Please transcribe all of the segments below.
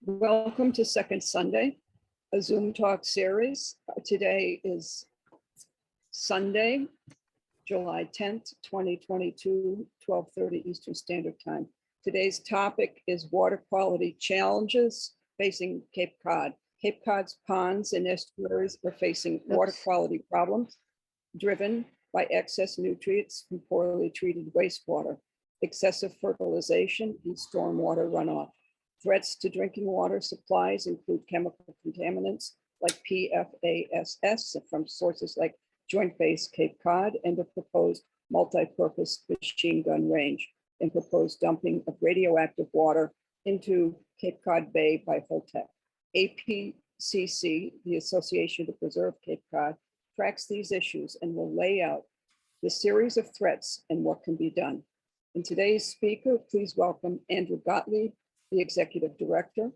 Welcome to Second Sunday, a Zoom talk series. Today is Sunday, July 10th, 2022, 12:30 Eastern Standard Time. Today's topic is water quality challenges facing Cape Cod. Cape Cod's ponds and estuaries are facing water quality problems driven by excess nutrients from poorly treated wastewater, excessive fertilization, and stormwater runoff. Threats to drinking water supplies include chemical contaminants like PFAS from sources like Joint Base Cape Cod and the proposed multi-purpose machine gun range, and proposed dumping of radioactive water into Cape Cod Bay by Holtec. APCC, the Association to Preserve Cape Cod, tracks these issues and will lay out the series of threats and what can be done. And today's speaker, please welcome Andrew Gottlieb, the Executive Director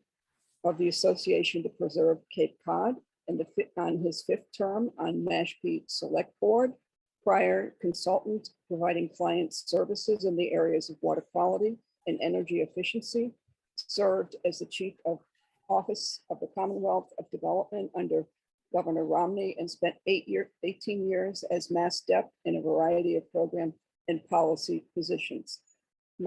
of the Association to Preserve Cape Cod and on his fifth term on MASSDEP Select Board, prior consultant providing client services in the areas of water quality and energy efficiency, served as the Chief of Office of the Commonwealth of Development under Governor Romney, and spent 18 years as MASSDEP in a variety of program and policy positions.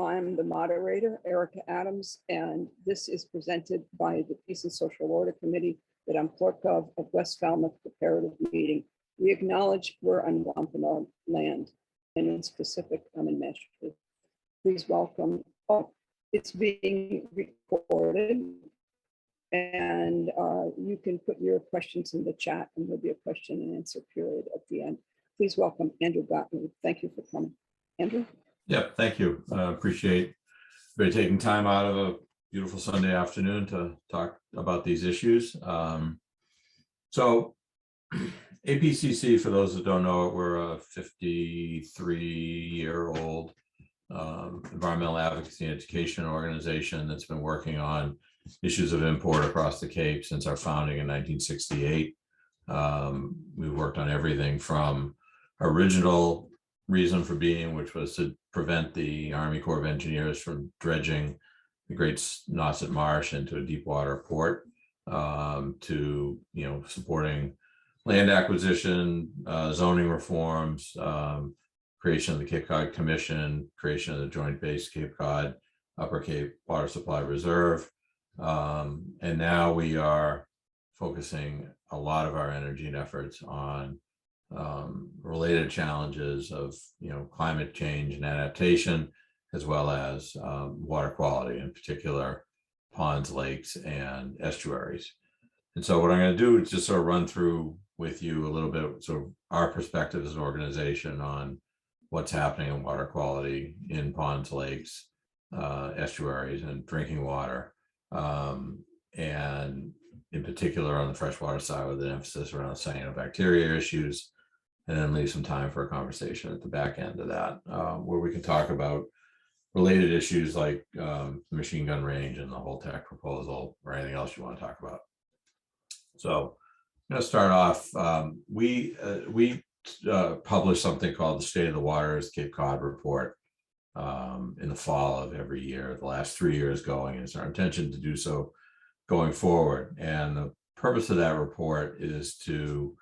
I'm the moderator, Erica Adams, and this is presented by the Peace and Social Order Committee that I'm clerk of West Falmouth Comparative Meeting. We acknowledge we're on Wampanoag land, and in specific, I'm in Massachusetts. Please welcome. Oh, it's being recorded, and you can put your questions in the chat, and there'll be a question and answer period at the end. Please welcome Andrew Gottlieb. Thank you for coming. Andrew? Yeah, thank you. Appreciate everybody taking time out of a beautiful Sunday afternoon to talk about these issues. So APCC, for those that don't know it, we're a 53-year-old environmental advocacy and education organization that's been working on issues of import across the Cape since our founding in 1968. We've worked on everything from original reason for being, which was to prevent the Army Corps of Engineers from dredging the Great Nauset Marsh into a deep water port, to supporting land acquisition, zoning reforms, creation of the Cape Cod Commission, creation of the Joint Base Cape Cod, Upper Cape Water Supply Reserve, and now we are focusing a lot of our energy and efforts on related challenges of climate change and adaptation, as well as water quality, in particular ponds, lakes, and estuaries. And so what I'm going to do is just sort of run through with you a little bit sort of our perspective as an organization on what's happening in water quality in ponds, lakes, estuaries, and drinking water, and in particular on the freshwater side with an emphasis around cyanobacteria issues, and then leave some time for a conversation at the back end of that, where we can talk about related issues like the machine gun range and the Holtec proposal, or anything else you want to talk about. So I'm going to start off. We publish something called the State of the Waters Cape Cod report in the fall of every year, the last 3 years going, and it's our intention to do so going forward. And the purpose of that report is to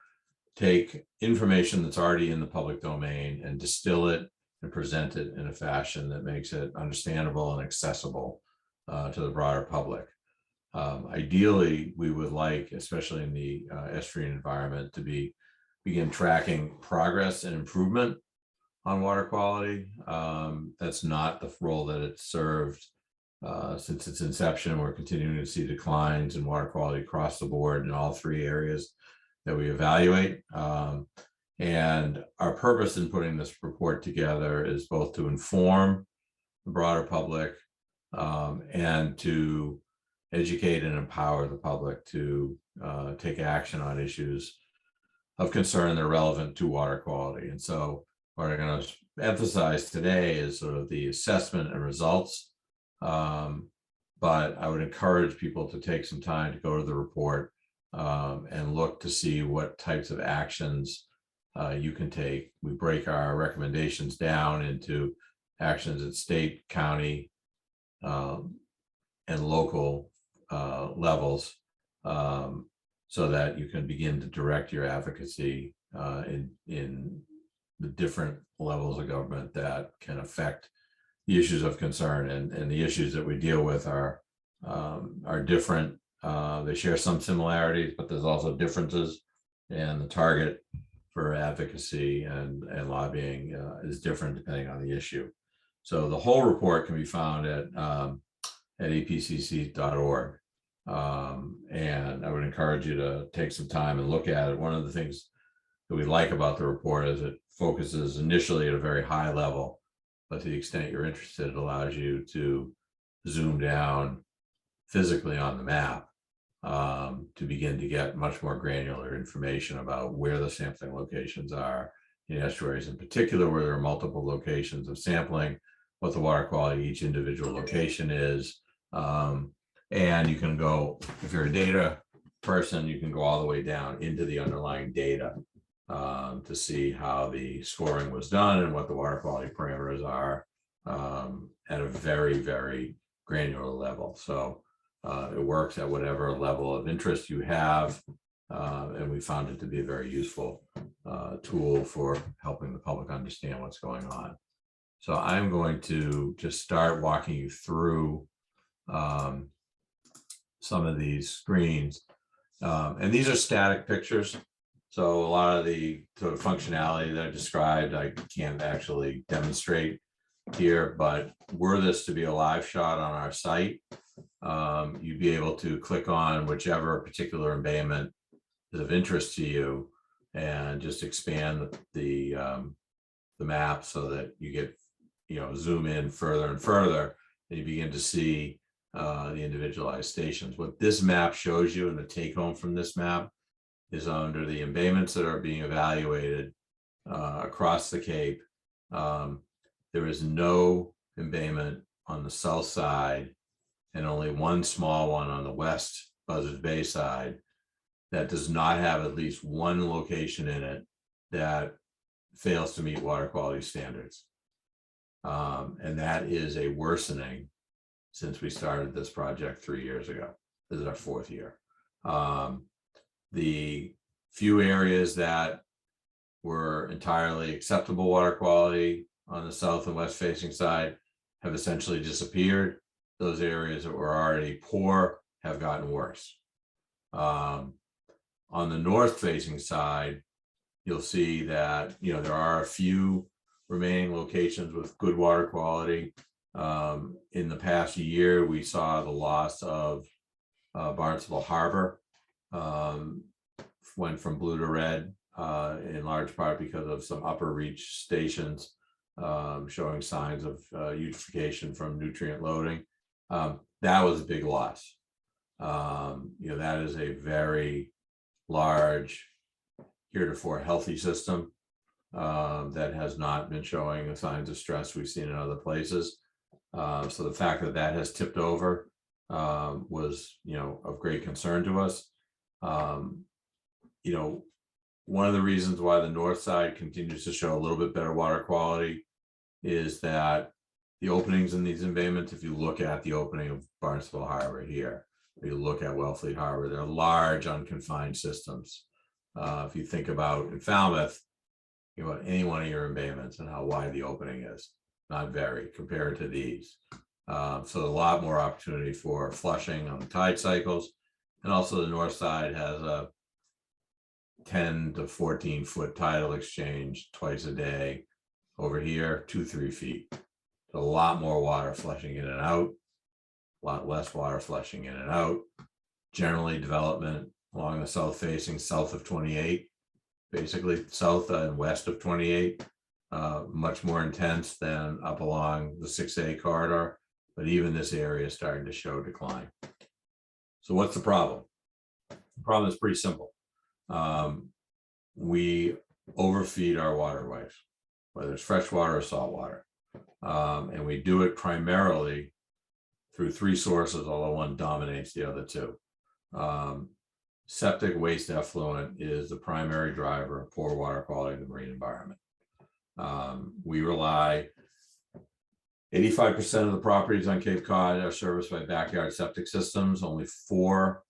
take information that's already in the public domain and distill it and present it in a fashion that makes it understandable and accessible to the broader public. Ideally, we would like, especially in the estuarine environment, to begin tracking progress and improvement on water quality. That's not the role that it's served since its inception. We're continuing to see declines in water quality across the board in all three areas that we evaluate. And our purpose in putting this report together is both to inform the broader public and to educate and empower the public to take action on issues of concern that are relevant to water quality. And so what I'm going to emphasize today is sort of the assessment and results, but I would encourage people to take some time to go to the report and look to see what types of actions you can take. We break our recommendations down into actions at state, county, and local levels, so that you can begin to direct your advocacy in the different levels of government that can affect the issues of concern. And the issues that we deal with are different. They share some similarities, but there's also differences, and the target for advocacy and lobbying is different depending on the issue. So the whole report can be found at apcc.org. And I would encourage you to take some time and look at it. One of the things that we like about the report is it focuses initially at a very high level, but to the extent you're interested, it allows you to zoom down physically on the map to begin to get much more granular information about where the sampling locations are in estuaries in particular, where there are multiple locations of sampling, what the water quality of each individual location is. And you can go, if you're a data person, you can go all the way down into the underlying data to see how the scoring was done and what the water quality parameters are at a very, very granular level. So it works at whatever level of interest you have. And we found it to be a very useful tool for helping the public understand what's going on. So I'm going to just start walking you through some of these screens. And these are static pictures. So a lot of the sort of functionality that I described, I can't actually demonstrate here, but were this to be a live shot on our site, you'd be able to click on whichever particular embayment is of interest to you and just expand the map so that you get, zoom in further and further, and you begin to see the individualized stations. What this map shows you, and the take home from this map, is under the embayments that are being evaluated across the Cape. There is no embayment on the south side and only one small one on the west Preserve Bay side that does not have at least one location in it that fails to meet water quality standards. And that is a worsening since we started this project 3 years ago. This is our 4th year. The few areas that were entirely acceptable water quality on the south and west facing side have essentially disappeared. Those areas that were already poor have gotten worse. On the north facing side, you'll see that there are a few remaining locations with good water quality. In the past year, we saw the loss of Barnstable Harbor, went from blue to red, in large part because of some upper reach stations showing signs of eutrophication from nutrient loading. That was a big loss. That is a very large, heretofore healthy system that has not been showing the signs of stress we've seen in other places. So the fact that that has tipped over was, of great concern to us. One of the reasons why the north side continues to show a little bit better water quality is that the openings in these embayments, if you look at the opening of Barnstable Harbor here, if you look at Wellfleet Harbor, they're large unconfined systems. If you think about in Falmouth, any one of your embayments and how wide the opening is, not very compared to these. So a lot more opportunity for flushing on the tide cycles. And also the north side has a 10 to 14 foot tidal exchange twice a day. Over here, 2-3 feet. So a lot more water flushing in and out, a lot less water flushing in and out. Generally development along the south facing, south of 28, basically south and west of 28, much more intense than up along the 6A corridor, but even this area is starting to show decline. So what's the problem? The problem is pretty simple. We overfeed our waterways, whether it's freshwater or saltwater. And we do it primarily through 3 sources, although one dominates the other 2. Septic waste effluent is the primary driver of poor water quality in the marine environment. We rely 85% of the properties on Cape Cod are serviced by backyard septic systems. Only 4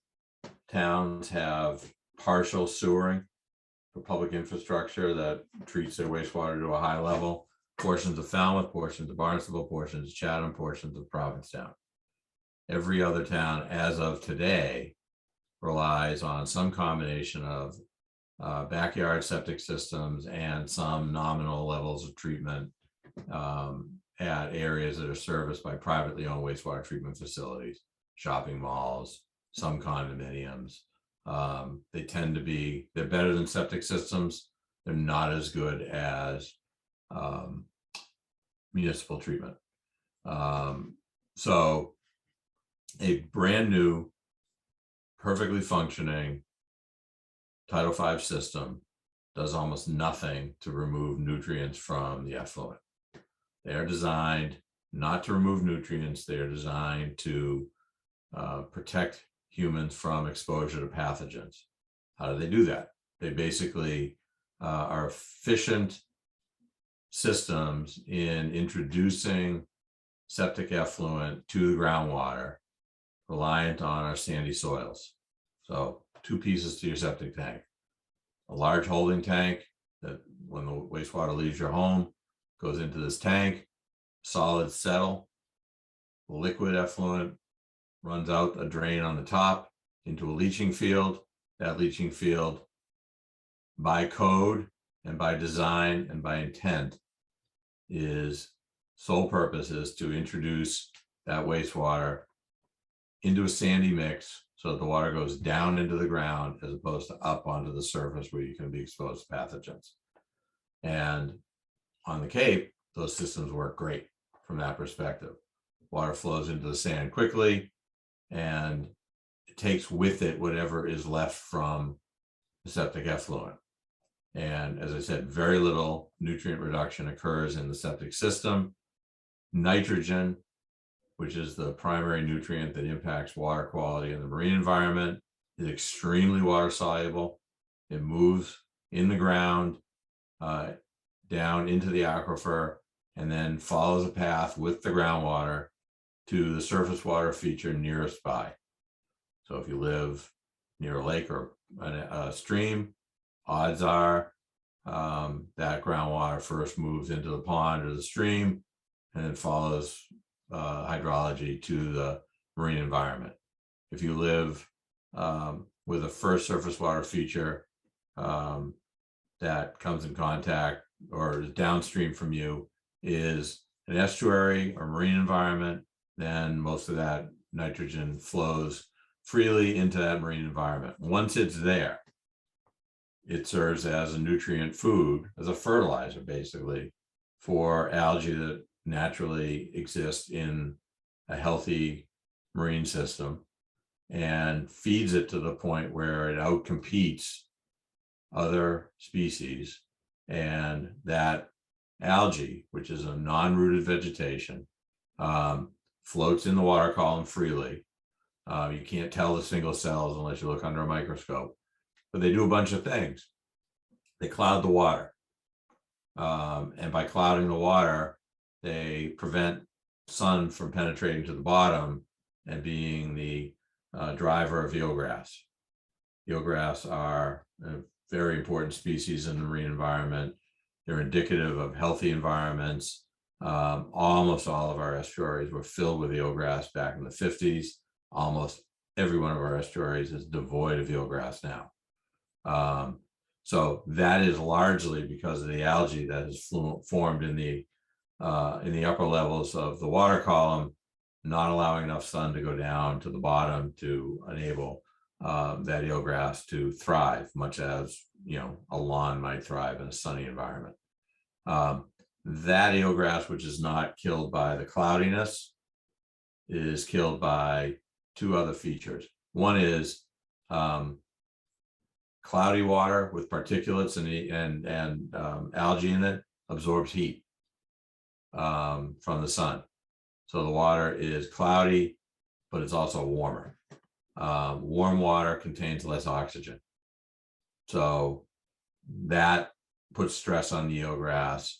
towns have partial sewering for public infrastructure that treats their wastewater to a high level. Portions of Falmouth, portions of Barnstable, portions of Chatham, portions of Provincetown. Every other town, as of today, relies on some combination of backyard septic systems and some nominal levels of treatment at areas that are serviced by privately owned wastewater treatment facilities, shopping malls, some condominiums. They tend to be, they're better than septic systems. They're not as good as municipal treatment. So a brand new, perfectly functioning Title V system does almost nothing to remove nutrients from the effluent. They are designed not to remove nutrients. They are designed to protect humans from exposure to pathogens. How do they do that? They basically are efficient systems in introducing septic effluent to the groundwater, reliant on our sandy soils. So 2 pieces to your septic tank: a large holding tank that when the wastewater leaves your home goes into this tank, solid settle, liquid effluent runs out a drain on the top into a leaching field. That leaching field, by code and by design and by intent, is sole purpose is to introduce that wastewater into a sandy mix so that the water goes down into the ground as opposed to up onto the surface where you can be exposed to pathogens. And on the Cape, those systems work great from that perspective. Water flows into the sand quickly, and it takes with it whatever is left from the septic effluent. And as I said, very little nutrient reduction occurs in the septic system. Nitrogen, which is the primary nutrient that impacts water quality in the marine environment, is extremely water soluble. It moves in the ground, down into the aquifer, and then follows a path with the groundwater to the surface water feature nearest by. So if you live near a lake or a stream, odds are that groundwater first moves into the pond or the stream and then follows hydrology to the marine environment. If you live with a first surface water feature that comes in contact or is downstream from you is an estuary or marine environment, then most of that nitrogen flows freely into that marine environment. Once it's there, it serves as a nutrient food, as a fertilizer, basically, for algae that naturally exist in a healthy marine system, and feeds it to the point where it outcompetes other species. And that algae, which is a non-rooted vegetation, floats in the water column freely. You can't tell the single cells unless you look under a microscope, but they do a bunch of things. They cloud the water. And by clouding the water, they prevent sun from penetrating to the bottom and being the driver of eelgrass. Eelgrass are a very important species in the marine environment. They're indicative of healthy environments. Almost all of our estuaries were filled with eelgrass back in the 50s. Almost every one of our estuaries is devoid of eelgrass now. So that is largely because of the algae that has formed in the upper levels of the water column, not allowing enough sun to go down to the bottom to enable that eelgrass to thrive, much as a lawn might thrive in a sunny environment. That eelgrass, which is not killed by the cloudiness, is killed by 2 other features. One is cloudy water with particulates and algae in it absorbs heat from the sun. So the water is cloudy, but it's also warmer. Warm water contains less oxygen. So that puts stress on the eelgrass,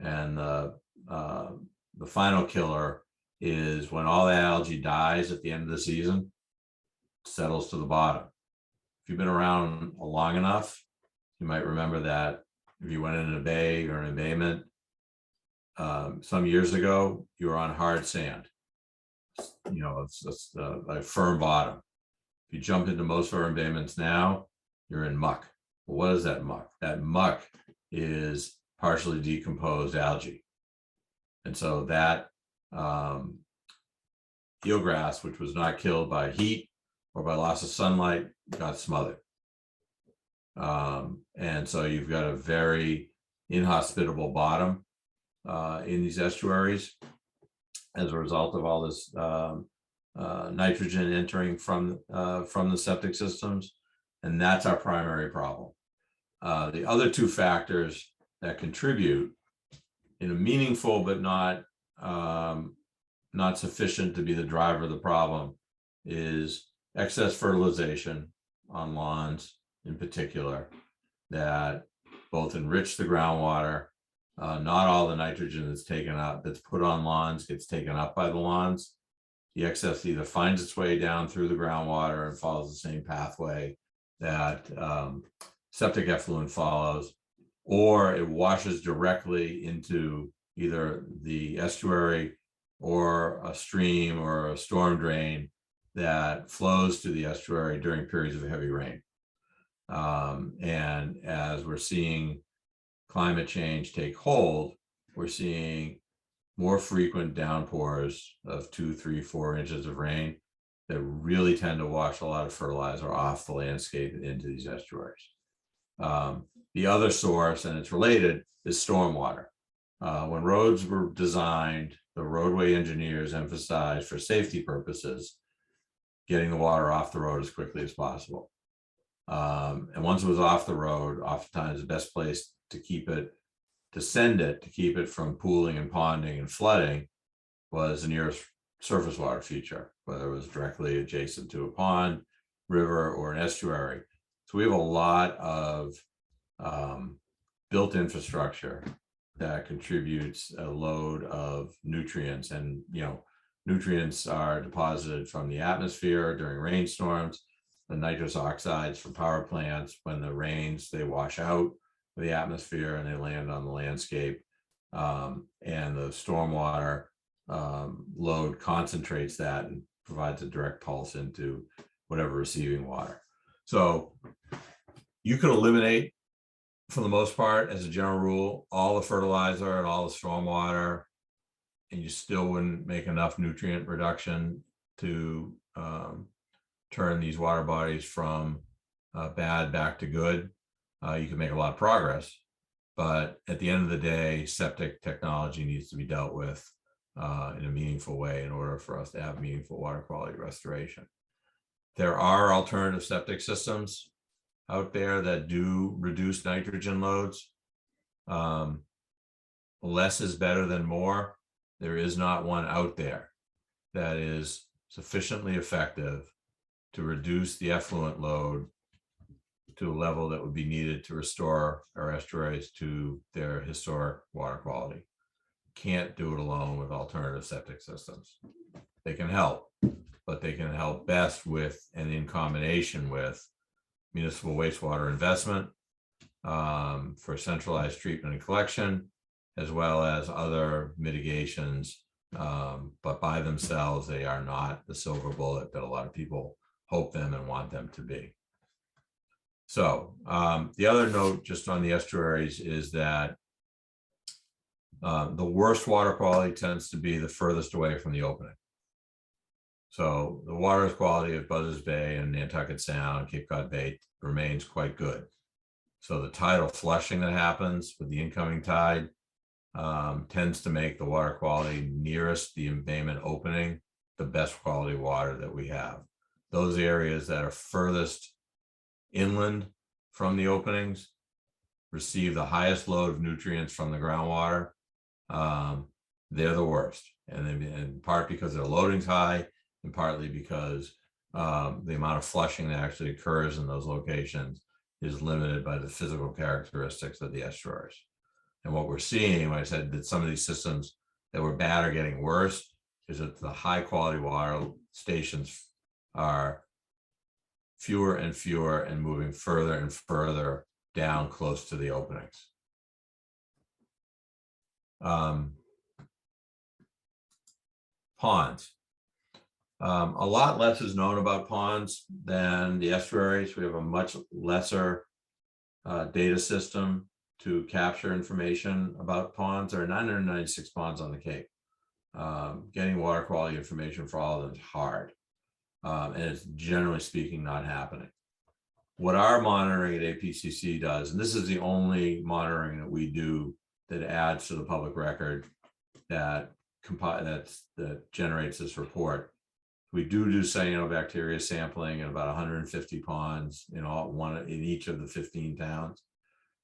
and the final killer is when all the algae dies at the end of the season, settles to the bottom. If you've been around long enough, you might remember that if you went in a bay or an embayment some years ago, you were on hard sand. You know, it's a firm bottom. If you jump into most of our embayments now, you're in muck. Well, what is that muck? That muck is partially decomposed algae. And so that eelgrass, which was not killed by heat or by loss of sunlight, got smothered. And so you've got a very inhospitable bottom in these estuaries as a result of all this nitrogen entering from the septic systems. And that's our primary problem. The other two factors that contribute in a meaningful but not sufficient to be the driver of the problem is excess fertilization on lawns in particular, that both enrich the groundwater. Not all the nitrogen that's taken up, that's put on lawns, gets taken up by the lawns. The excess either finds its way down through the groundwater and follows the same pathway that septic effluent follows, or it washes directly into either the estuary or a stream or a storm drain that flows to the estuary during periods of heavy rain. And as we're seeing climate change take hold, we're seeing more frequent downpours of 2, 3, 4 inches of rain that really tend to wash a lot of fertilizer off the landscape and into these estuaries. The other source, and it's related, is stormwater. When roads were designed, the roadway engineers emphasized, for safety purposes, getting the water off the road as quickly as possible. And once it was off the road, oftentimes the best place to keep it, to send it, to keep it from pooling and ponding and flooding, was the nearest surface water feature, whether it was directly adjacent to a pond, river, or an estuary. So we have a lot of built infrastructure that contributes a load of nutrients, and nutrients are deposited from the atmosphere during rainstorms. The nitrous oxides from power plants, when the rains, they wash out of the atmosphere and they land on the landscape. And the stormwater load concentrates that and provides a direct pulse into whatever receiving water. So you could eliminate, for the most part, as a general rule, all the fertilizer and all the stormwater, and you still wouldn't make enough nutrient reduction to turn these water bodies from bad back to good. You can make a lot of progress, but at the end of the day, septic technology needs to be dealt with in a meaningful way in order for us to have meaningful water quality restoration. There are alternative septic systems out there that do reduce nitrogen loads. Less is better than more. There is not one out there that is sufficiently effective to reduce the effluent load to a level that would be needed to restore our estuaries to their historic water quality. Can't do it alone with alternative septic systems. They can help, but they can help best with and in combination with municipal wastewater investment for centralized treatment and collection, as well as other mitigations. But by themselves, they are not the silver bullet that a lot of people hope them and want them to be. So the other note just on the estuaries is that the worst water quality tends to be the furthest away from the opening. So the water quality of Buzzards Bay and Nantucket Sound, Cape Cod Bay remains quite good. So the tidal flushing that happens with the incoming tide tends to make the water quality nearest the embayment opening the best quality water that we have. Those areas that are furthest inland from the openings receive the highest load of nutrients from the groundwater. They're the worst, and in part because their loading's high, and partly because the amount of flushing that actually occurs in those locations is limited by the physical characteristics of the estuaries. And what we're seeing, like I said, that some of these systems that were bad are getting worse is that the high quality water stations are fewer and fewer and moving further and further down close to the openings. Ponds. A lot less is known about ponds than the estuaries. We have a much lesser data system to capture information about ponds. There are 996 ponds on the Cape. Getting water quality information for all of them is hard. And it's generally speaking not happening. What our monitoring at APCC does, and this is the only monitoring that we do that adds to the public record that generates this report. We do cyanobacteria sampling in about 150 ponds in each of the 15 towns.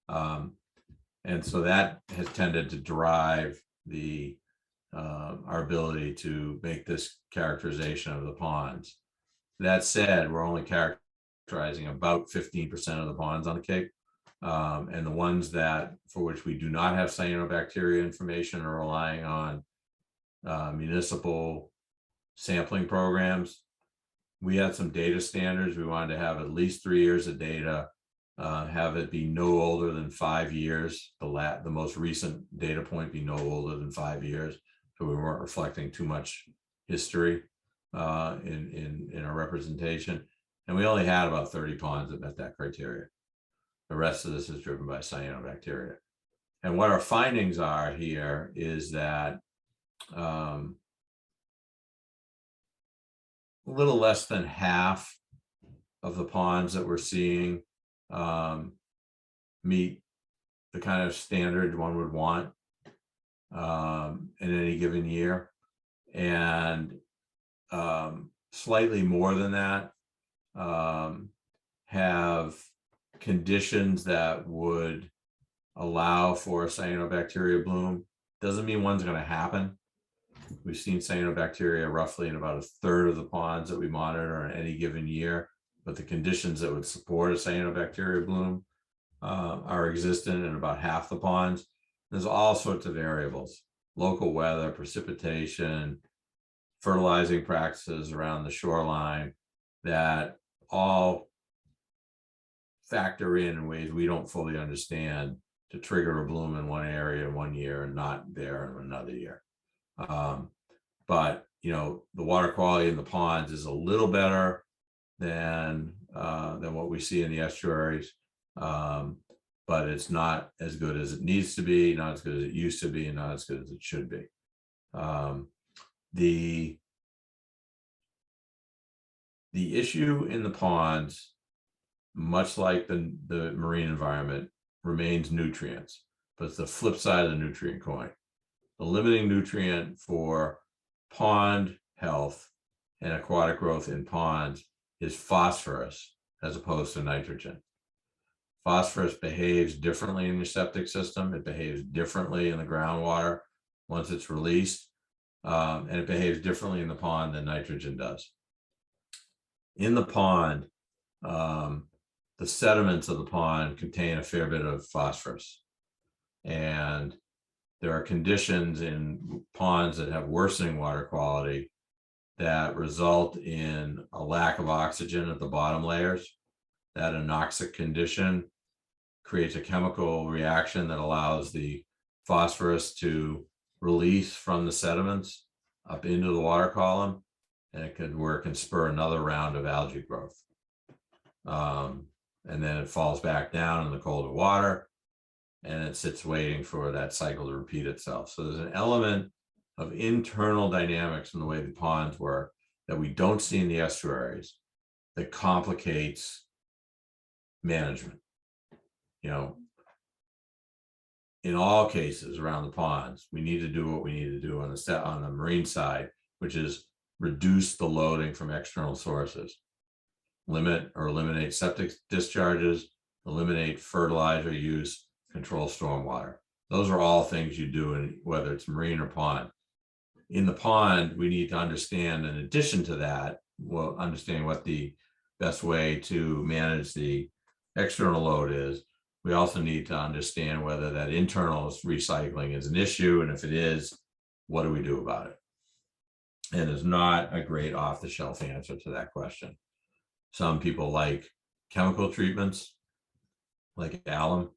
And so that has tended to drive our ability to make this characterization of the ponds. That said, we're only characterizing about 15% of the ponds on the Cape. And the ones for which we do not have cyanobacteria information are relying on municipal sampling programs. We had some data standards. We wanted to have at least 3 years of data, have it be no older than 5 years. The most recent data point be no older than 5 years. So we weren't reflecting too much history in our representation. And we only had about 30 ponds that met that criteria. The rest of this is driven by cyanobacteria. And what our findings are here is that a little less than half of the ponds that we're seeing meet the kind of standard one would want in any given year. And slightly more than that have conditions that would allow for a cyanobacteria bloom. Doesn't mean one's going to happen. We've seen cyanobacteria roughly in about a third of the ponds that we monitor in any given year, but the conditions that would support a cyanobacteria bloom are existent in about half the ponds. There's all sorts of variables: local weather, precipitation, fertilizing practices around the shoreline that all factor in ways we don't fully understand to trigger a bloom in one area in 1 year and not there in another year. But the water quality in the ponds is a little better than what we see in the estuaries, but it's not as good as it needs to be, not as good as it used to be, and not as good as it should be. The issue in the ponds, much like the marine environment, remains nutrients, but it's the flip side of the nutrient coin. The limiting nutrient for pond health and aquatic growth in ponds is phosphorus as opposed to nitrogen. Phosphorus behaves differently in your septic system. It behaves differently in the groundwater once it's released, and it behaves differently in the pond than nitrogen does. In the pond, the sediments of the pond contain a fair bit of phosphorus, and there are conditions in ponds that have worsening water quality that result in a lack of oxygen at the bottom layers. That anoxic condition creates a chemical reaction that allows the phosphorus to release from the sediments up into the water column, and it could work and spur another round of algae growth. And then it falls back down in the colder water, and it sits waiting for that cycle to repeat itself. So there's an element of internal dynamics in the way the ponds work that we don't see in the estuaries that complicates management. In all cases around the ponds, we need to do what we need to do on the marine side, which is reduce the loading from external sources, limit or eliminate septic discharges, eliminate fertilizer use, control stormwater. Those are all things you do whether it's marine or pond. In the pond, we need to understand, in addition to that, understand what the best way to manage the external load is. We also need to understand whether that internal recycling is an issue, and if it is, what do we do about it? And there's not a great off-the-shelf answer to that question. Some people like chemical treatments, like alum,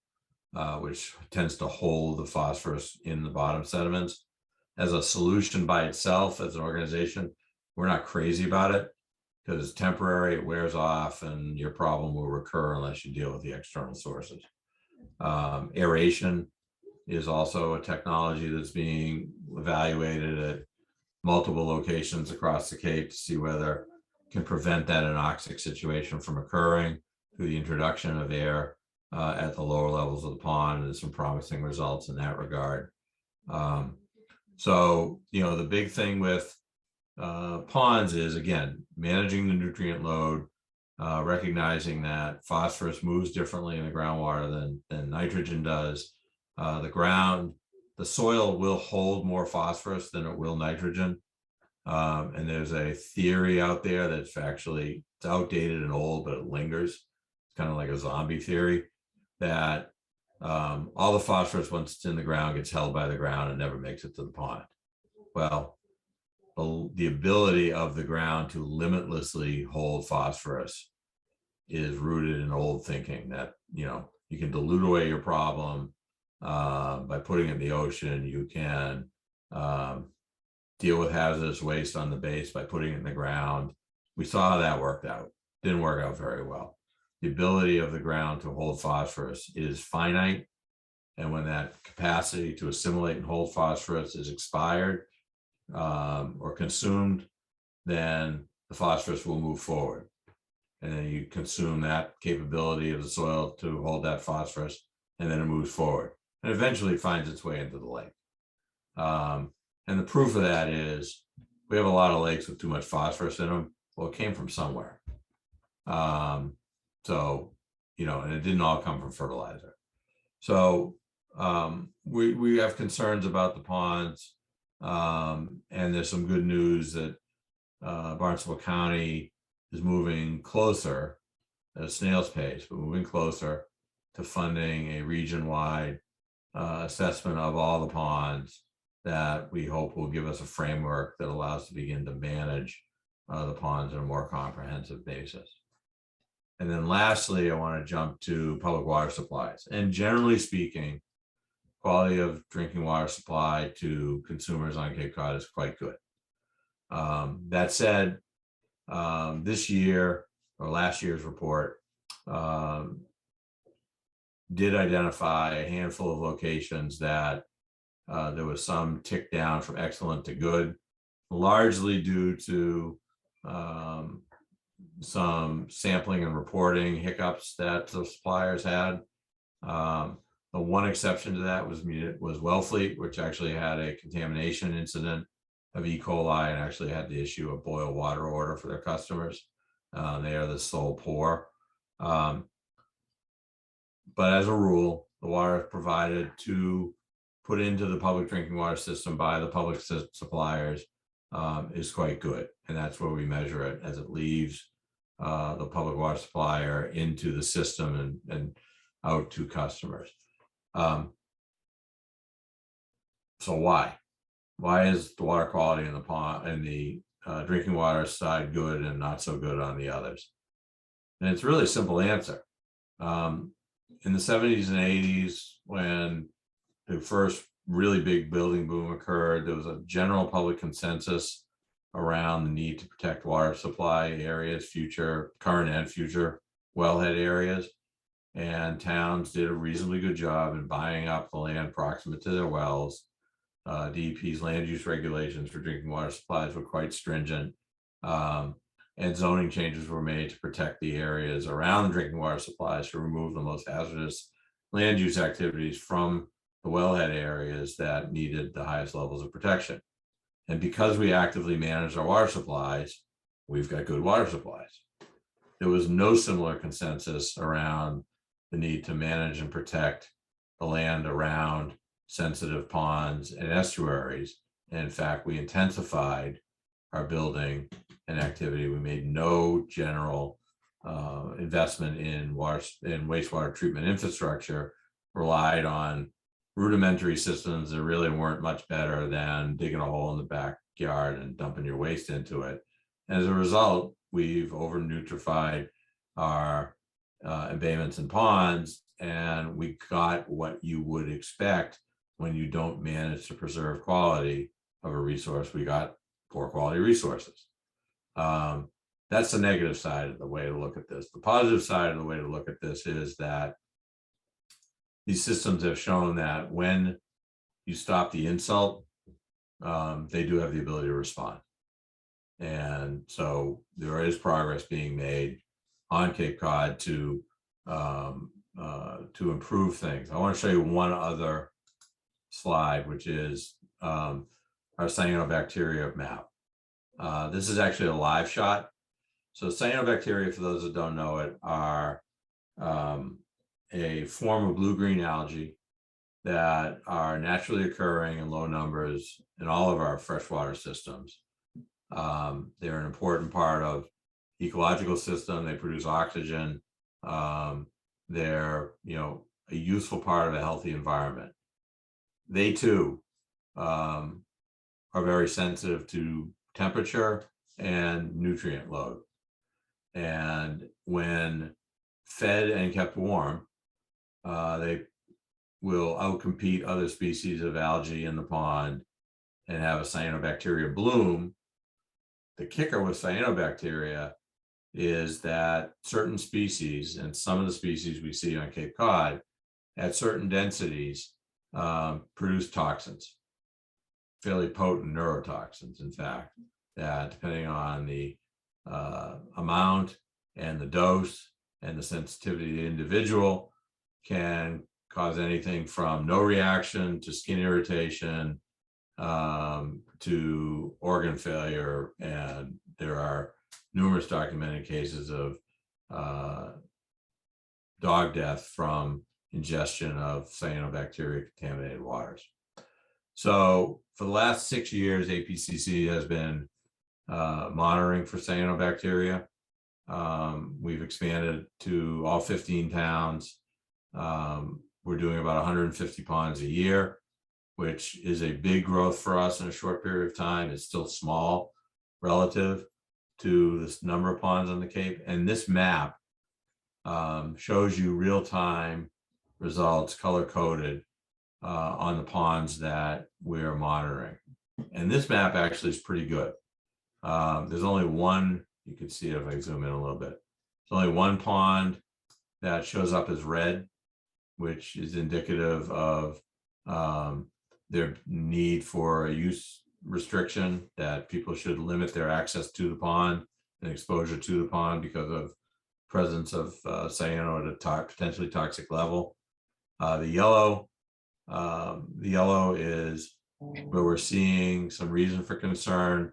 which tends to hold the phosphorus in the bottom sediments. As a solution by itself, as an organization, we're not crazy about it because it's temporary, it wears off, and your problem will recur unless you deal with the external sources. Aeration is also a technology that's being evaluated at multiple locations across the Cape to see whether it can prevent that anoxic situation from occurring through the introduction of air at the lower levels of the pond. And there's some promising results in that regard. So, the big thing with ponds is, again, managing the nutrient load, recognizing that phosphorus moves differently in the groundwater than nitrogen does. The soil will hold more phosphorus than it will nitrogen. And there's a theory out there that's actually, it's outdated and old, but it lingers. It's kind of like a zombie theory that all the phosphorus, once it's in the ground, gets held by the ground and never makes it to the pond. Well, the ability of the ground to limitlessly hold phosphorus is rooted in old thinking that, you can dilute away your problem by putting it in the ocean. You can deal with hazardous waste on the base by putting it in the ground. We saw how that worked out. Didn't work out very well. The ability of the ground to hold phosphorus is finite. And when that capacity to assimilate and hold phosphorus is expired or consumed, then the phosphorus will move forward. And then you consume that capability of the soil to hold that phosphorus, and then it moves forward. And eventually finds its way into the lake. And the proof of that is we have a lot of lakes with too much phosphorus in them. Well, it came from somewhere. So, and it didn't all come from fertilizer. So we have concerns about the ponds. And there's some good news that Barnstable County is moving closer at a snail's pace, but moving closer to funding a region-wide assessment of all the ponds that we hope will give us a framework that allows us to begin to manage the ponds on a more comprehensive basis. And then lastly, I want to jump to public water supplies. And generally speaking, quality of drinking water supply to consumers on Cape Cod is quite good. That said, this year or last year's report did identify a handful of locations that there was some tick down from excellent to good, largely due to some sampling and reporting hiccups that the suppliers had. The one exception to that was Wellfleet, which actually had a contamination incident of E. coli and actually had to issue a boil water order for their customers. They are the sole pour. But as a rule, the water provided to put into the public drinking water system by the public suppliers is quite good. And that's where we measure it as it leaves the public water supplier into the system and out to customers. So why is the water quality in the pond and the drinking water side good and not so good on the others? And it's really a simple answer. In the 70s and 80s, when the first really big building boom occurred, there was a general public consensus around the need to protect water supply areas, current and future wellhead areas. And towns did a reasonably good job in buying up the land proximate to their wells. DEP's land use regulations for drinking water supplies were quite stringent. And zoning changes were made to protect the areas around drinking water supplies to remove the most hazardous land use activities from the wellhead areas that needed the highest levels of protection. And because we actively manage our water supplies, we've got good water supplies. There was no similar consensus around the need to manage and protect the land around sensitive ponds and estuaries. And in fact, we intensified our building and activity. We made no general investment in wastewater treatment infrastructure, relied on rudimentary systems that really weren't much better than digging a hole in the backyard and dumping your waste into it. As a result, we've over nutrified our embayments and ponds, and we got what you would expect when you don't manage to preserve quality of a resource. We got poor quality resources. That's the negative side of the way to look at this. The positive side of the way to look at this is that these systems have shown that when you stop the insult, they do have the ability to respond. And so there is progress being made on Cape Cod to improve things. I want to show you one other slide, which is our cyanobacteria map. This is actually a live shot. So cyanobacteria, for those that don't know it, are a form of blue-green algae that are naturally occurring in low numbers in all of our freshwater systems. They're an important part of ecological system. They produce oxygen. They're, a useful part of a healthy environment. They too are very sensitive to temperature and nutrient load. And when fed and kept warm, they will outcompete other species of algae in the pond and have a cyanobacteria bloom. The kicker with cyanobacteria is that certain species, and some of the species we see on Cape Cod at certain densities, produce toxins, fairly potent neurotoxins, in fact, that depending on the amount and the dose and the sensitivity of the individual can cause anything from no reaction to skin irritation to organ failure. And there are numerous documented cases of dog death from ingestion of cyanobacteria contaminated waters. So for the last 6 years, APCC has been monitoring for cyanobacteria. We've expanded to all 15 towns. We're doing about 150 ponds a year, which is a big growth for us in a short period of time. It's still small relative to this number of ponds on the Cape. And this map shows you real-time results, color-coded, on the ponds that we're monitoring. And this map actually is pretty good. There's only one, you can see it if I zoom in a little bit. There's only one pond that shows up as red, which is indicative of their need for a use restriction, that people should limit their access to the pond and exposure to the pond because of presence of cyano at a potentially toxic level. The yellow is where we're seeing some reason for concern.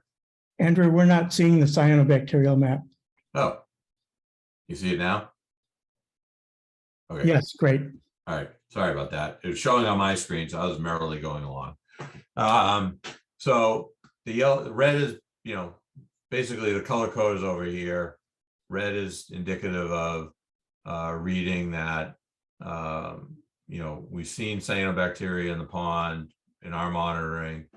Andrew, we're not seeing the cyanobacterial map. Oh, you see it now? Okay. Yes, great. All right. Sorry about that. It was showing on my screen, so I was merrily going along. So the yellow, red is, basically the color code is over here. Red is indicative of reading that, we've seen cyanobacteria in the pond in our monitoring.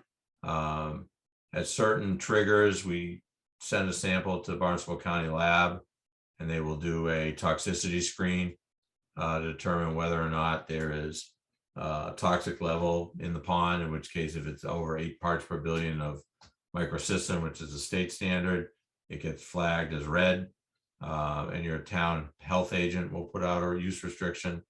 At certain triggers, we send a sample to the Barnstable County lab, and they will do a toxicity screen to determine whether or not there is a toxic level in the pond, in which case, if it's over 8 parts per billion of microcystin, which is a state standard, it gets flagged as red, and your town health agent will put out a use restriction.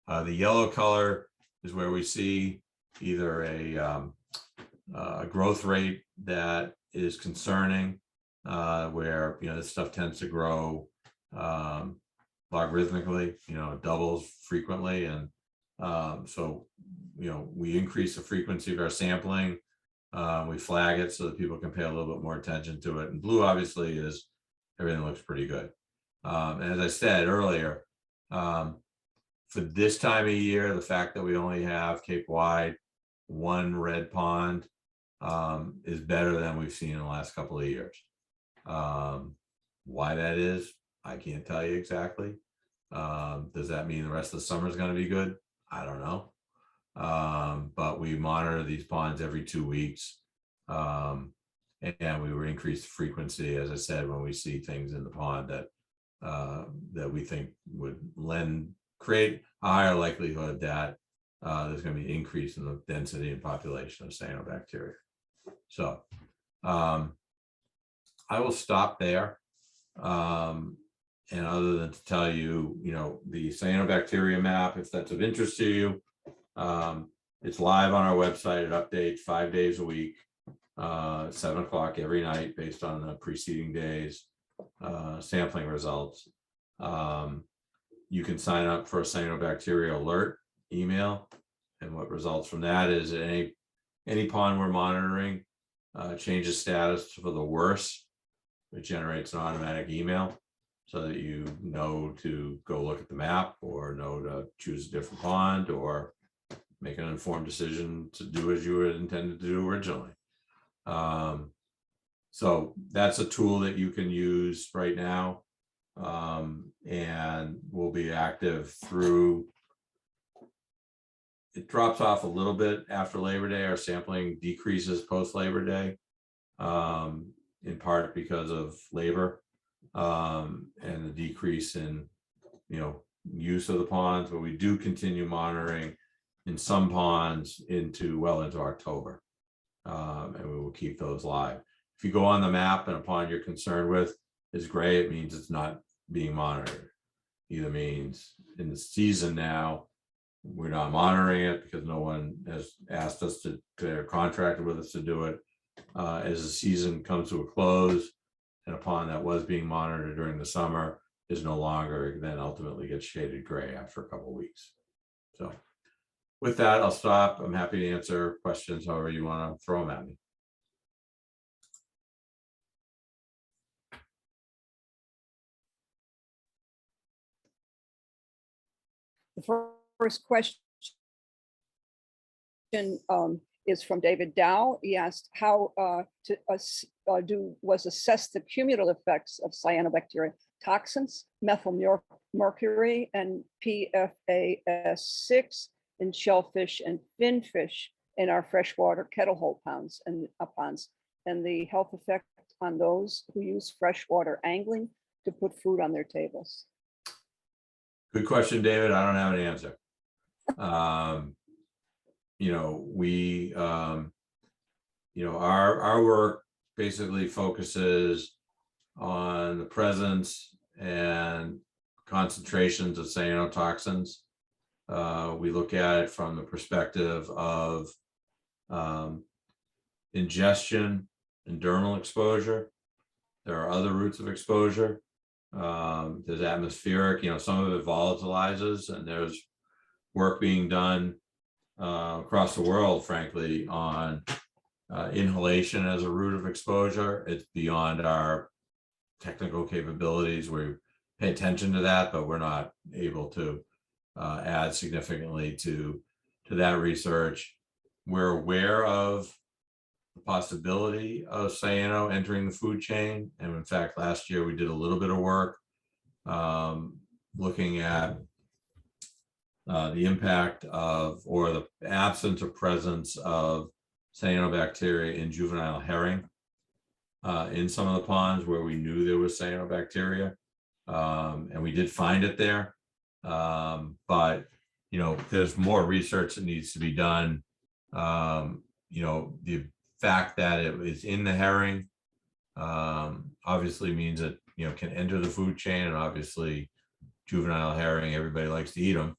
The yellow color is where we see either a growth rate that is concerning, where this stuff tends to grow logarithmically, it doubles frequently, and so we increase the frequency of our sampling. We flag it so that people can pay a little bit more attention to it. And blue obviously is everything looks pretty good. And as I said earlier, for this time of year, the fact that we only have Cape-wide one red pond is better than we've seen in the last couple of years. Why that is, I can't tell you exactly. Does that mean the rest of the summer is going to be good? I don't know. But we monitor these ponds every 2 weeks. And we would increase the frequency, as I said, when we see things in the pond that we think would create a higher likelihood that there's going to be an increase in the density and population of cyanobacteria. So I will stop there. And other than to tell you, the cyanobacteria map, if that's of interest to you, it's live on our website. It updates 5 days a week, 7 o'clock every night based on the preceding day's sampling results. You can sign up for a cyanobacteria alert email. And what results from that is any pond we're monitoring changes status for the worse. It generates an automatic email so that you know to go look at the map or know to choose a different pond or make an informed decision to do as you had intended to do originally. So that's a tool that you can use right now, and will be active through. It drops off a little bit after Labor Day. Our sampling decreases post Labor Day, in part because of labor and the decrease in use of the ponds, but we do continue monitoring in some ponds well into October, and we will keep those live. If you go on the map and a pond you're concerned with is gray, it means it's not being monitored. Either means in the season now we're not monitoring it because no one has asked us to, they're contracted with us to do it. As the season comes to a close and a pond that was being monitored during the summer is no longer, then ultimately gets shaded gray after a couple of weeks. So with that, I'll stop. I'm happy to answer questions however you want to throw them at me. The first question is from David Dow. He asked how was assessed the cumulative effects of cyanobacteria toxins, methyl mercury, and PFAS6 in shellfish and finfish in our freshwater kettle hole ponds, and the health effect on those who use freshwater angling to put food on their tables. Good question, David. I don't have an answer. Our work basically focuses on the presence and concentrations of cyanotoxins. We look at it from the perspective of ingestion and dermal exposure. There are other routes of exposure. There's atmospheric, some of it volatilizes, and there's work being done across the world, frankly, on inhalation as a route of exposure. It's beyond our technical capabilities. We pay attention to that, but we're not able to add significantly to that research. We're aware of the possibility of cyano entering the food chain. And in fact, last year we did a little bit of work looking at the impact of, or the absence or presence of cyanobacteria in juvenile herring in some of the ponds where we knew there was cyanobacteria. And we did find it there. But, there's more research that needs to be done. The fact that it is in the herring obviously means that, can enter the food chain, and obviously juvenile herring, everybody likes to eat them.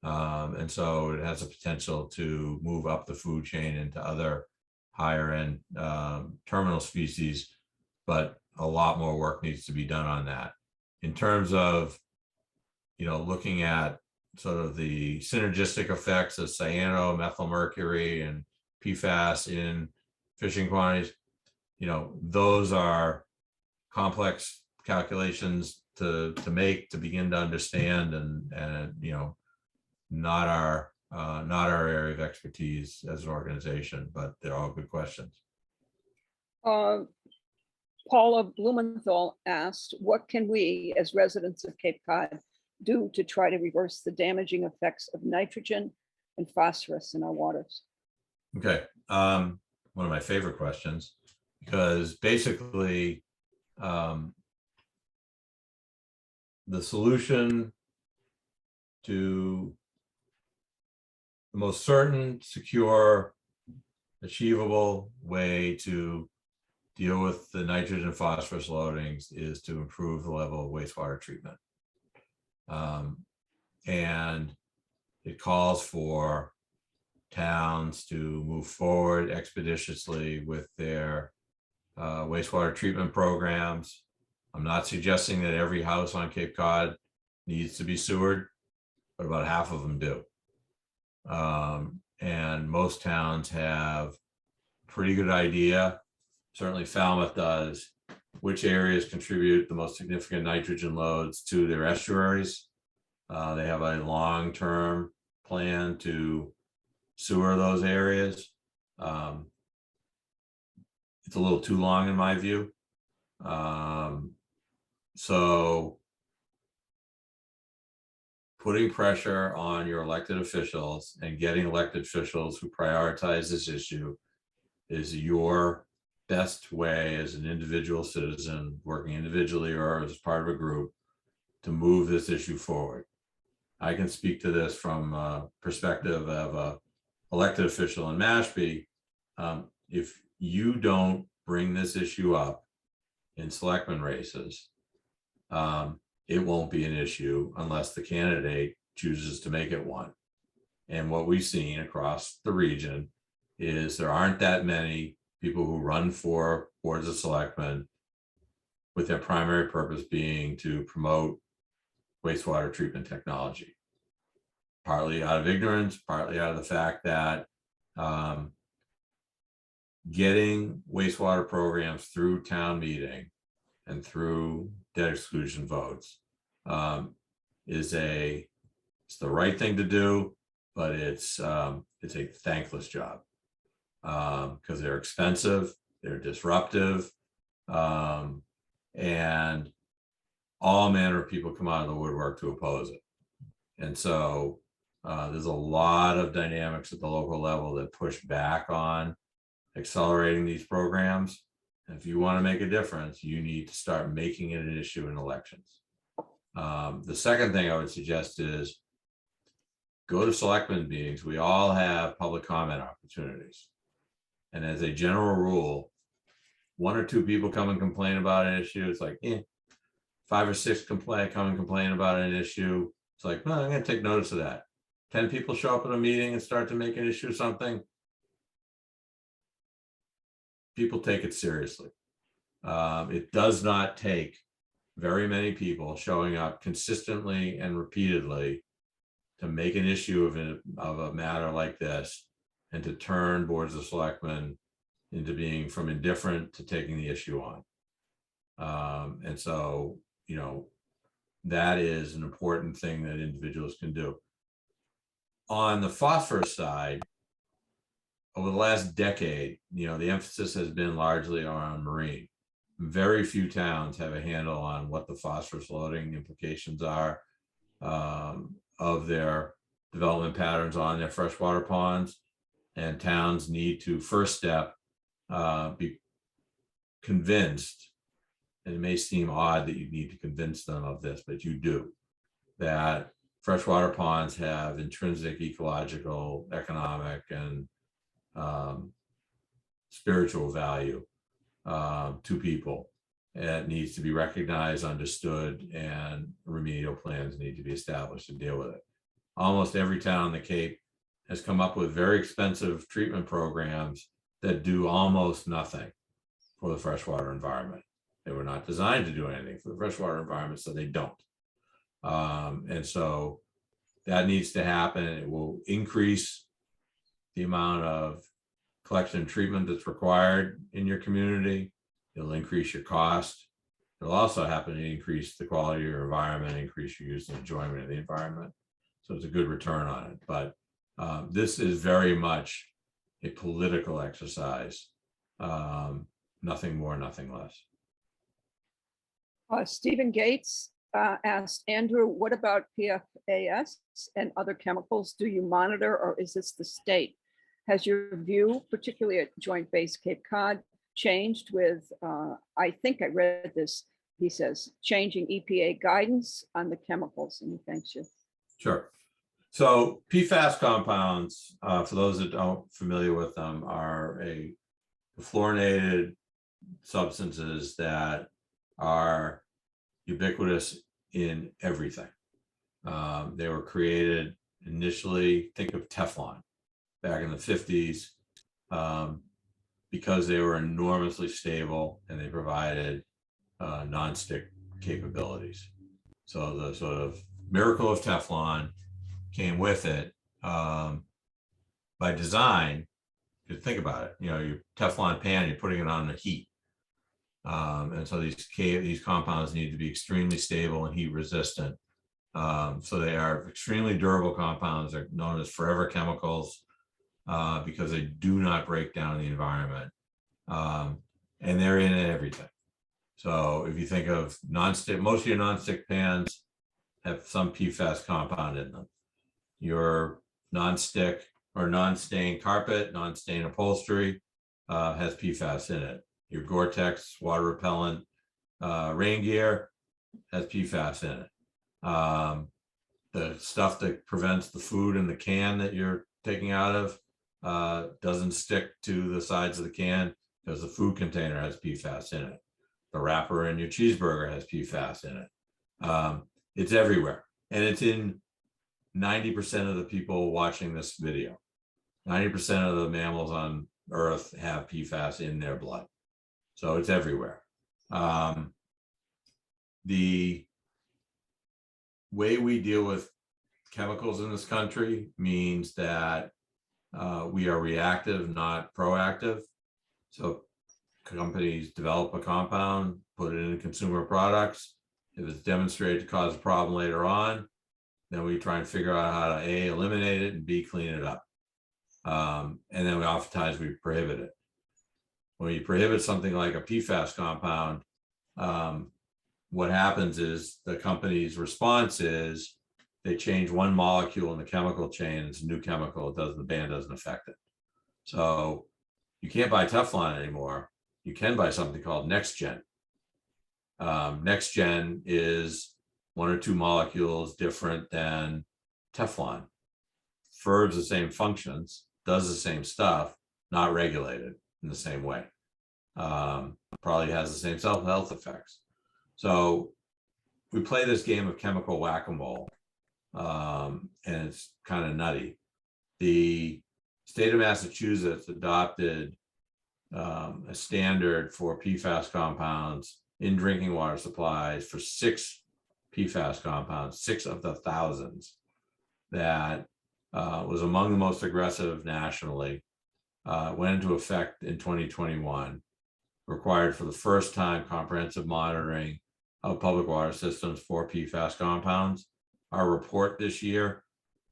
And so it has a potential to move up the food chain into other higher end terminal species, but a lot more work needs to be done on that. In terms of, looking at sort of the synergistic effects of cyano, methylmercury, and PFAS in fishing quantities, those are complex calculations to make, to begin to understand, and not our area of expertise as an organization, but they're all good questions. Paula Blumenthal asked, what can we as residents of Cape Cod do to try to reverse the damaging effects of nitrogen and phosphorus in our waters? Okay, one of my favorite questions, because basically the solution to the most certain, secure, achievable way to deal with the nitrogen and phosphorus loadings is to improve the level of wastewater treatment. And it calls for towns to move forward expeditiously with their wastewater treatment programs. I'm not suggesting that every house on Cape Cod needs to be sewered, but about half of them do. And most towns have a pretty good idea, certainly Falmouth does, which areas contribute the most significant nitrogen loads to their estuaries. They have a long-term plan to sewer those areas. It's a little too long in my view. So putting pressure on your elected officials and getting elected officials who prioritize this issue is your best way as an individual citizen working individually or as part of a group to move this issue forward. I can speak to this from a perspective of an elected official in Mashpee. If you don't bring this issue up in selectman races, it won't be an issue unless the candidate chooses to make it one. And what we've seen across the region is there aren't that many people who run for boards of selectmen with their primary purpose being to promote wastewater treatment technology. Partly out of ignorance, partly out of the fact that getting wastewater programs through town meeting and through debt exclusion votes is it's the right thing to do, but it's a thankless job because they're expensive, they're disruptive, and all manner of people come out of the woodwork to oppose it. And so there's a lot of dynamics at the local level that push back on accelerating these programs. And if you want to make a difference, you need to start making it an issue in elections. The second thing I would suggest is go to selectmen meetings. We all have public comment opportunities. And as a general rule, 1 or 2 people come and complain about an issue. It's like, 5 or 6 come and complain about an issue. It's like, well, I'm going to take notice of that. 10 people show up at a meeting and start to make an issue something. People take it seriously. It does not take very many people showing up consistently and repeatedly to make an issue of a matter like this and to turn boards of selectmen into being from indifferent to taking the issue on. And so, that is an important thing that individuals can do. On the phosphorus side, over the last decade, the emphasis has been largely on marine. Very few towns have a handle on what the phosphorus loading implications are of their development patterns on their freshwater ponds. And towns need to first step, be convinced, and it may seem odd that you need to convince them of this, but you do, that freshwater ponds have intrinsic ecological, economic, and spiritual value to people. It needs to be recognized, understood, and remedial plans need to be established to deal with it. Almost every town in the Cape has come up with very expensive treatment programs that do almost nothing for the freshwater environment. They were not designed to do anything for the freshwater environment, so they don't. And so that needs to happen. It will increase the amount of collection and treatment that's required in your community. It'll increase your cost. It'll also happen to increase the quality of your environment, increase your use and enjoyment of the environment. So it's a good return on it. But this is very much a political exercise. Nothing more, nothing less. Stephen Gates asked Andrew, what about PFAS and other chemicals? Do you monitor, or is this the state? Has your view, particularly at Joint Base Cape Cod, changed with, I think I read this, he says, changing EPA guidance on the chemicals, and he thanks you. Sure. So PFAS compounds, for those that aren't familiar with them, are fluorinated substances that are ubiquitous in everything. They were created initially, think of Teflon back in the 50s, because they were enormously stable and they provided non-stick capabilities. So the sort of miracle of Teflon came with it by design. You think about it, your Teflon pan, you're putting it on the heat. And so these compounds need to be extremely stable and heat resistant. So they are extremely durable compounds. They're known as forever chemicals because they do not break down in the environment. And they're in everything. So if you think of nonstick, most of your nonstick pans have some PFAS compound in them. Your nonstick or non-stain carpet, non-stain upholstery has PFAS in it. Your Gore-Tex water repellent rain gear has PFAS in it. The stuff that prevents the food in the can that you're taking out of doesn't stick to the sides of the can because the food container has PFAS in it. The wrapper in your cheeseburger has PFAS in it. It's everywhere. And it's in 90% of the people watching this video. 90% of the mammals on Earth have PFAS in their blood. So it's everywhere. The way we deal with chemicals in this country means that we are reactive, not proactive. So companies develop a compound, put it in consumer products. If it's demonstrated to cause a problem later on, then we try and figure out how to A, eliminate it, and B, clean it up. And then oftentimes we prohibit it. When you prohibit something like a PFAS compound, what happens is the company's response is they change one molecule in the chemical chain. It's a new chemical. The ban doesn't affect it. So you can't buy Teflon anymore. You can buy something called Next Gen. Next Gen is one or two molecules different than Teflon. Serves the same functions, does the same stuff, not regulated in the same way. Probably has the same health effects. So we play this game of chemical whack-a-mole, and it's kind of nutty. The state of Massachusetts adopted a standard for PFAS compounds in drinking water supplies for 6 PFAS compounds, 6 of the thousands, that was among the most aggressive nationally, went into effect in 2021, required for the first time comprehensive monitoring of public water systems for PFAS compounds. Our report this year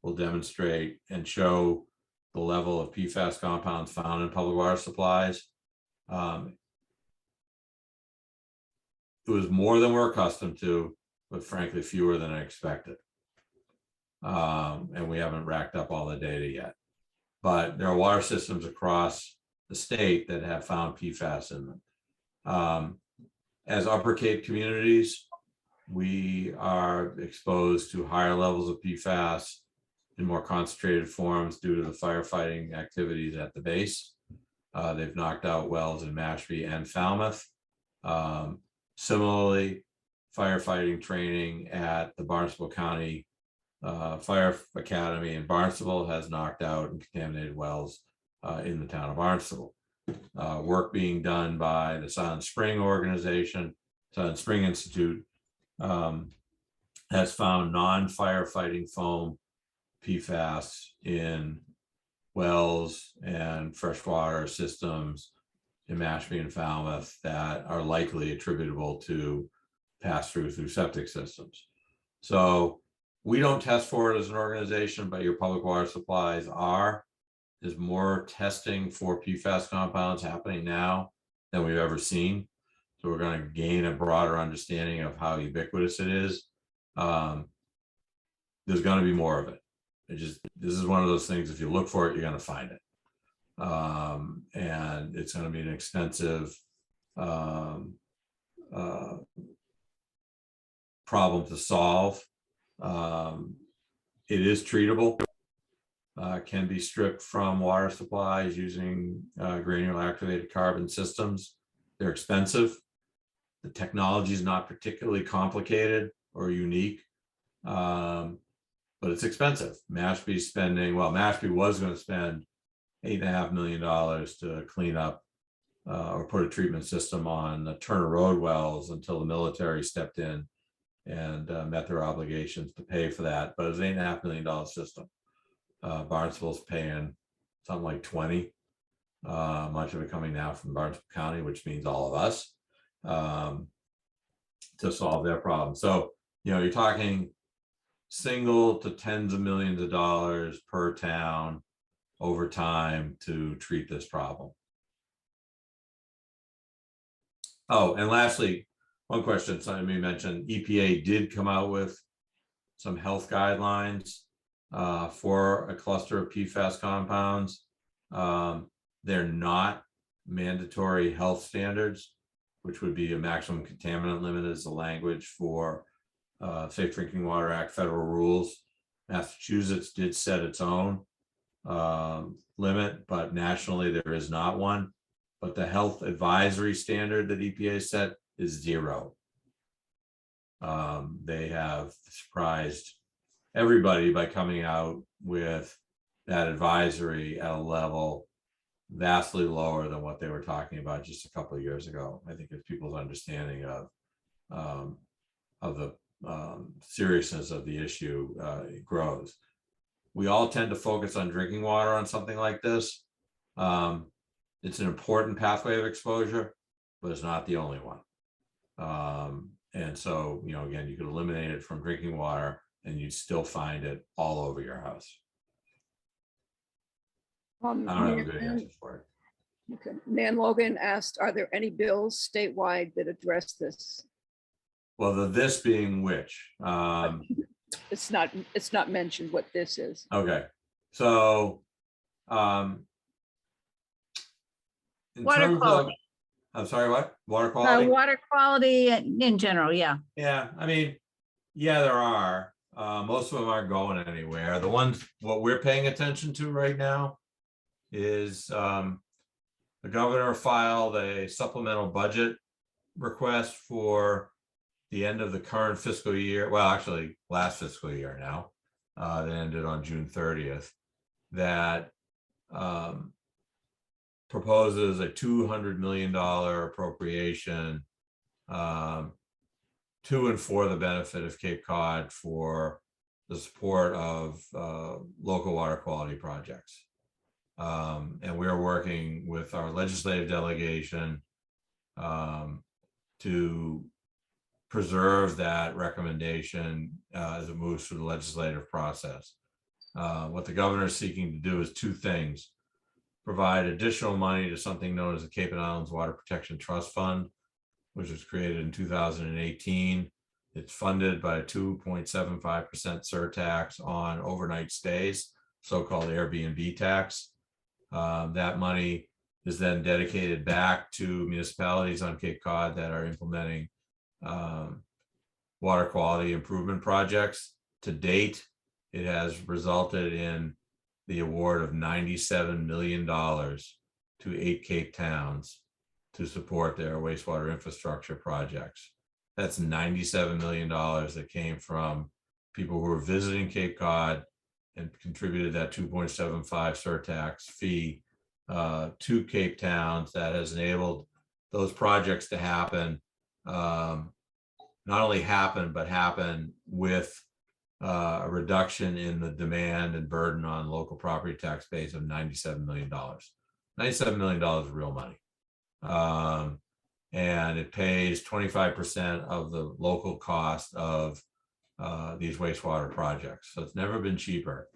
will demonstrate and show the level of PFAS compounds found in public water supplies. It was more than we're accustomed to, but frankly, fewer than I expected. And we haven't racked up all the data yet. But there are water systems across the state that have found PFAS in them. As Upper Cape communities, we are exposed to higher levels of PFAS in more concentrated forms due to the firefighting activities at the base. They've knocked out wells in Mashpee and Falmouth. Similarly, firefighting training at the Barnstable County Fire Academy in Barnstable has knocked out and contaminated wells in the town of Barnstable. Work being done by the Silent Spring organization, Silent Spring Institute, has found non-firefighting foam PFAS in wells and freshwater systems in Mashpee and Falmouth that are likely attributable to pass-through septic systems. So we don't test for it as an organization, but your public water supplies are. There's more testing for PFAS compounds happening now than we've ever seen. So we're going to gain a broader understanding of how ubiquitous it is. There's going to be more of it. This is one of those things, if you look for it, you're going to find it. And it's going to be an expensive problem to solve. It is treatable, can be stripped from water supplies using granular activated carbon systems. They're expensive. The technology is not particularly complicated or unique, but it's expensive. Mashpee was going to spend $8.5 million to clean up or put a treatment system on the Turner Road wells until the military stepped in and met their obligations to pay for that. But it was an $8.5 million system. Barnstable's paying something like 20, much of it coming now from Barnstable County, which means all of us, to solve their problem. So, you're talking single to tens of millions of dollars per town over time to treat this problem. Oh, and lastly, one question somebody mentioned, EPA did come out with some health guidelines for a cluster of PFAS compounds. They're not mandatory health standards, which would be a maximum contaminant limit is the language for Safe Drinking Water Act federal rules. Massachusetts did set its own limit, but nationally there is not one. But the health advisory standard that EPA set is 0. They have surprised everybody by coming out with that advisory at a level vastly lower than what they were talking about just a couple of years ago. I think it's people's understanding of the seriousness of the issue it grows. We all tend to focus on drinking water on something like this. It's an important pathway of exposure, but it's not the only one. And so, again, you could eliminate it from drinking water and you'd still find it all over your house. I don't have a good answer for it. Okay. Nan Logan asked, are there any bills statewide that address this? Well, this being which? It's not mentioned what this is. Okay. So in Water terms quality. I'm sorry, what? Water quality? Water quality in general, yeah. Yeah, there are. Most of them aren't going anywhere. What we're paying attention to right now is the governor filed a supplemental budget request for the end of the current fiscal year. Well, actually last fiscal year now, that ended on June 30th, that proposes a $200 million appropriation to and for the benefit of Cape Cod for the support of local water quality projects. And we're working with our legislative delegation to preserve that recommendation as it moves through the legislative process. What the governor is seeking to do is two things: provide additional money to something known as the Cape and Islands Water Protection Trust Fund, which was created in 2018. It's funded by a 2.75% surtax on overnight stays, so-called Airbnb tax. That money is then dedicated back to municipalities on Cape Cod that are implementing water quality improvement projects. To date, it has resulted in the award of $97 million to 8 Cape towns to support their wastewater infrastructure projects. That's $97 million that came from people who were visiting Cape Cod and contributed that 2.75 surtax fee to Cape towns. That has enabled those projects to happen, not only happen, but happen with a reduction in the demand and burden on local property tax base of $97 million. $97 million is real money. And it pays 25% of the local cost of these wastewater projects. So it's never been cheaper,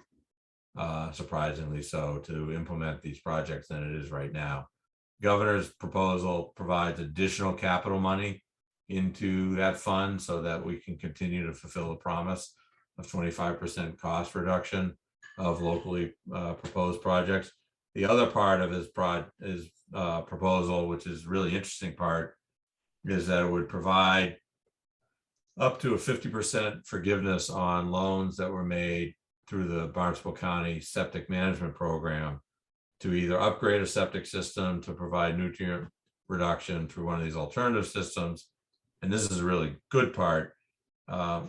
surprisingly so, to implement these projects than it is right now. Governor's proposal provides additional capital money into that fund so that we can continue to fulfill the promise of 25% cost reduction of locally proposed projects. The other part of his proposal, which is really interesting part, is that it would provide up to a 50% forgiveness on loans that were made through the Barnstable County Septic Management Program to either upgrade a septic system to provide nutrient reduction through one of these alternative systems, and this is a really good part,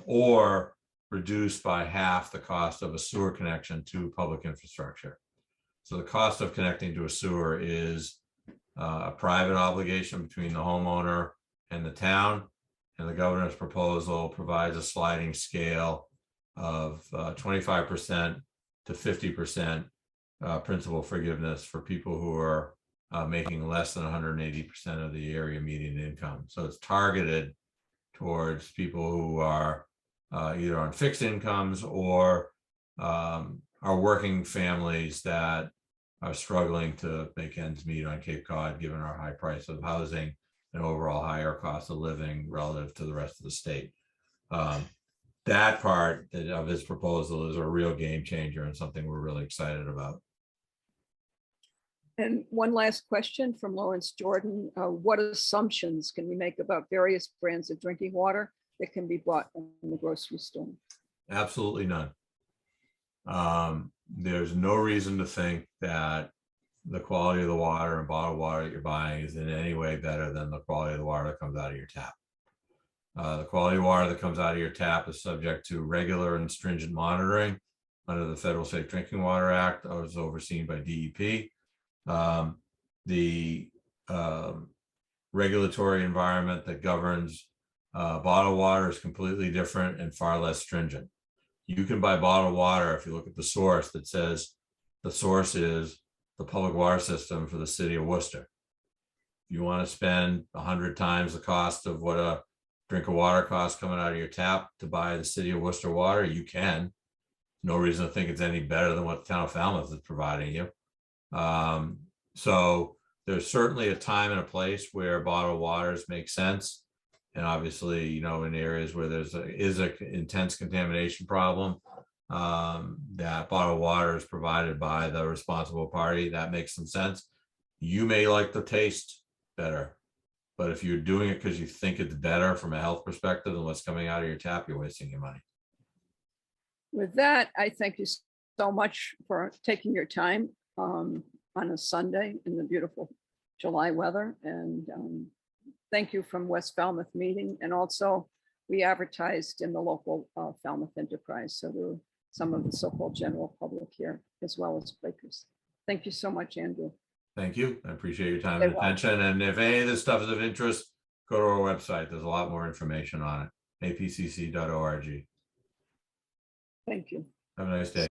or reduced by half the cost of a sewer connection to public infrastructure. So the cost of connecting to a sewer is a private obligation between the homeowner and the town, and the governor's proposal provides a sliding scale of 25% to 50% principal forgiveness for people who are making less than 180% of the area median income. So it's targeted towards people who are either on fixed incomes or are working families that are struggling to make ends meet on Cape Cod, given our high price of housing and overall higher cost of living relative to the rest of the state. That part of his proposal is a real game changer and something we're really excited about. And one last question from Lawrence Jordan. What assumptions can we make about various brands of drinking water that can be bought in the grocery store? Absolutely none. There's no reason to think that the quality of the water and bottled water that you're buying is in any way better than the quality of the water that comes out of your tap. The quality of water that comes out of your tap is subject to regular and stringent monitoring under the Federal Safe Drinking Water Act, as overseen by DEP. The regulatory environment that governs bottled water is completely different and far less stringent. You can buy bottled water if you look at the source that says the source is the public water system for the city of Worcester. If you want to spend 100 times the cost of what a drink of water costs coming out of your tap to buy the city of Worcester water, you can. No reason to think it's any better than what the town of Falmouth is providing you. So there's certainly a time and a place where bottled waters make sense. And obviously, you know, in areas where there's an intense contamination problem, that bottled water is provided by the responsible party, that makes some sense. You may like the taste better, but if you're doing it because you think it's better from a health perspective than what's coming out of your tap, you're wasting your money. With that, I thank you so much for taking your time on a Sunday in the beautiful July weather. And thank you from West Falmouth Meeting. And also we advertised in the local Falmouth Enterprise. So there were some of the so-called general public here, as well as Quakers. Thank you so much, Andrew. Thank you. I appreciate your time and attention. And if any of this stuff is of interest, go to our website. There's a lot more information on it. apcc.org. Thank you. Have a nice day.